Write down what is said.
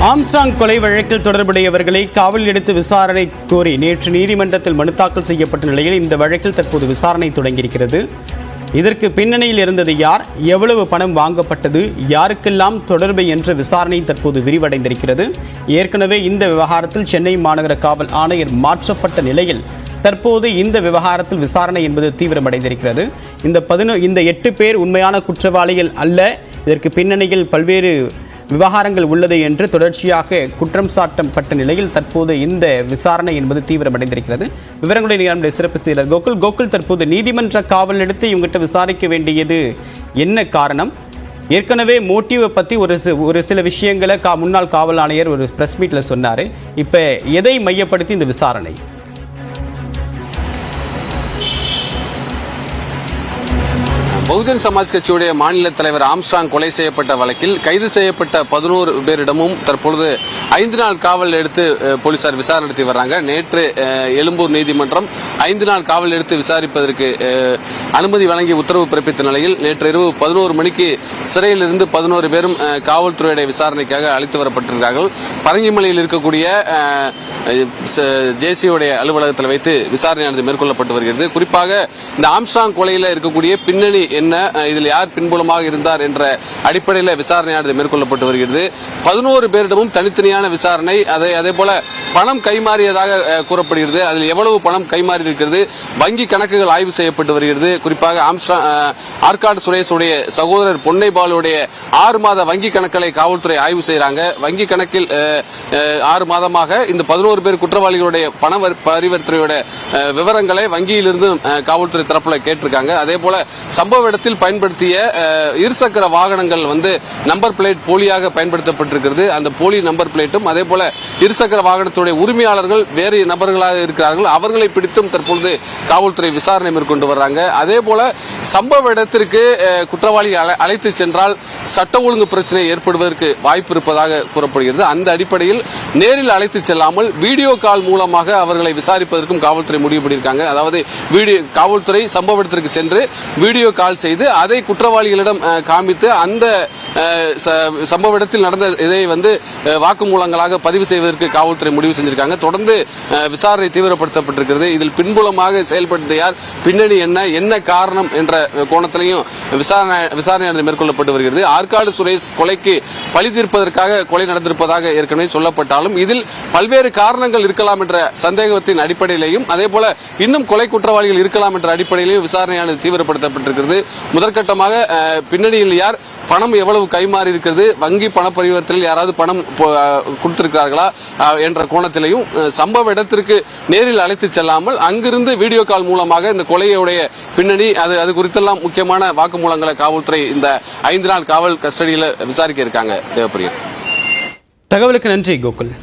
Armstrong கொலை வழக்கில் தொடர்புடையவர்களை காவலில் எடுத்து விசாரணை கோரி நேற்று நீதிமன்றத்தில் மனு தாக்கல் செய்யப்பட்ட நிலையில் இந்த வழக்கில் தற்போது விசாரணை தொடங்கியிருக்கிறது. இதற்கு பின்னணியில் இருந்தது யார், எவ்வளவு பணம் வாங்கப்பட்டது, யாருக்கெல்லாம் தொடர்பு என்ற விசாரணை தற்போது விரிவடைந்திருக்கிறது. ஏற்கனவே இந்த விவகாரத்தில் சென்னை மாநகர காவல் ஆணையர் மாற்றப்பட்ட நிலையில் தற்போது இந்த விவகாரத்தில் விசாரணை என்பது தீவிரமடைந்திருக்கிறது. இந்த 8 பேர் உண்மையான குற்றவாளிகள் அல்ல, இதற்கு பின்னணியில் பல்வேறு விவகாரங்கள் உள்ளது என்று தொடர்ச்சியாக குற்றம் சாட்டப்பட்ட நிலையில் தற்போது இந்த விசாரணை என்பது தீவிரமடைந்திருக்கிறது. விவரங்களுடைய நம்முடைய சிறப்பு செய்தியாளர் கோகுல் தற்போது நீதிமன்ற காவல் எடுத்து இவங்ககிட்ட விசாரிக்க வேண்டியது என்ன காரணம்? ஏற்கனவே மோட்டிவை பற்றி ஒரு சில விஷயங்களை முன்னாள் காவல் ஆணையர் ஒரு பிரஸ் மீட்ல சொன்னார். இப்போ எதை மையப்படுத்தி இந்த விசாரணை? பகுஜன் சமாஜ் கட்சியுடைய மாநில தலைவர் ஆம்ஸ்ட்ராங் கொலை செய்யப்பட்ட வழக்கில் கைது செய்யப்பட்ட 11 பேரிடமும் தற்பொழுது 5 நாள் காவல் எடுத்து போலீசார் விசாரணை நடத்தி வர்றாங்க. நேற்று எழும்பூர் நீதிமன்றம் 5 நாள் காவல் எடுத்து விசாரிப்பதற்கு அனுமதி வழங்கி உத்தரவு பிறப்பித்த நிலையில் நேற்று இரவு 11 மணிக்கு சிறையிலிருந்து 11 பேரும் காவல்துறையுடைய விசாரணைக்காக அழைத்து வரப்பட்டிருக்கிறார்கள். பரங்கிமலையில் இருக்கக்கூடிய ஜேசியுடைய அலுவலகத்தில் வைத்து விசாரணையானது மேற்கொள்ளப்பட்டு வருகிறது. குறிப்பாக இந்த ஆம்ஸ்ட்ராங் கொலையில் இருக்கக்கூடிய பின்னணி என்ன, இதில் யார் பின்புலமாக இருந்தார் என்ற அடிப்படையில் விசாரணையானது மேற்கொள்ளப்பட்டு வருகிறது. 11 பேரிடமும் தனித்தனியான விசாரணை, அதே போல பணம் கைமாறியதாக கூறப்படுகிறது. அதில் எவ்வளவு பணம் கைமாறி இருக்கிறது, வங்கி கணக்குகள் ஆய்வு செய்யப்பட்டு வருகிறது. குறிப்பாக ஆற்காடு சுரேஷுடைய சகோதரர் பொன்னை பாலுடைய 6 மாத வங்கி கணக்குகளை காவல்துறை ஆய்வு செய்யறாங்க. வங்கி கணக்கில் 6 மாதமாக இந்த 11 பேர் குற்றவாளிகளுடைய பண பரிவர்த்தனையோட விவரங்களை வங்கியிலிருந்து காவல்துறை தரப்புல கேட்டிருக்காங்க. அதே போல சம்பவ இடத்தில் பயன்படுத்திய இருசக்கர வாகனங்கள் நம்பர் பிளேட் போலியாக பயன்படுத்தப்பட்டிருக்கிறது. அந்த போலி நம்பர் பிளேட்டும் அதே போல இருசக்கர வாகனத்துடைய உரிமையாளர்கள் வேறு நபர்களாக இருக்கிறார்கள். அவர்களை பிடித்தும் தற்பொழுது காவல்துறை விசாரணை மேற்கொண்டு வர்றாங்க. அதே போல சம்பவ இடத்திற்கு குற்றவாளி அழைத்து சென்றால் சட்ட ஒழுங்கு பிரச்சனை ஏற்படுவதற்கு வாய்ப்பு இருப்பதாக கூறப்படுகிறது. அந்த அடிப்படையில் நேரில் அழைத்து செல்லாமல் வீடியோ கால் மூலமாக அவர்களை விசாரிப்பதற்கும் காவல்துறை முடிவு பண்ணியிருக்காங்க. அதாவது காவல்துறை சம்பவ இடத்திற்கு சென்று வீடியோ கால் செய்து அதை குற்றவாளிகளிடம் காமித்து அந்த சம்பவ இடத்தில் நடந்த இதை வாக்குமூலங்களாக பதிவு செய்வதற்கு காவல்துறை முடிவு செஞ்சிருக்காங்க. தொடர்ந்து விசாரணை தீவிரப்படுத்தப்பட்டிருக்கிறது. இதில் பின்புலமாக செயல்படுத்த யார், பின்னணி என்ன காரணம் என்ற கோணத்திலையும் விசாரணை மேற்கொள்ளப்பட்டு வருகிறது. ஆற்காடு சுரேஷ் கொலைக்கு பழி தீர்ப்பதற்காக கொலை நடந்திருப்பதாக ஏற்கனவே சொல்லப்பட்டாலும் இதில் பல்வேறு காரணங்கள் இருக்கலாம் என்ற சந்தேகத்தின் அடிப்படையிலையும் அதே போல இன்னும் கொலை குற்றவாளிகள் இருக்கலாம் என்ற அடிப்படையிலையும் விசாரணையானது தீவிரப்படுத்தப்பட்டிருக்கிறது. முதற்கட்டமாக பின்னணியில் யார், பணம் எவ்வளவு கைமாறி இருக்கிறது, வங்கி பண பரிவர்த்தனையில் யாராவது பணம் கொடுத்திருக்கிறார்களா என்ற கோணத்திலையும் சம்பவ இடத்திற்கு நேரில் அழைத்து செல்லாமல் அங்கிருந்து வீடியோ கால் மூலமாக இந்த கொலையுடைய பின்னணி அது குறித்தெல்லாம் முக்கியமான வாக்குமூலங்களை காவல்துறை இந்த 5 நாள் காவல் கஸ்டடியில் விசாரிக்க இருக்காங்க. தேவப்பிரியன், தகவலுக்கு நன்றி கோகுல்.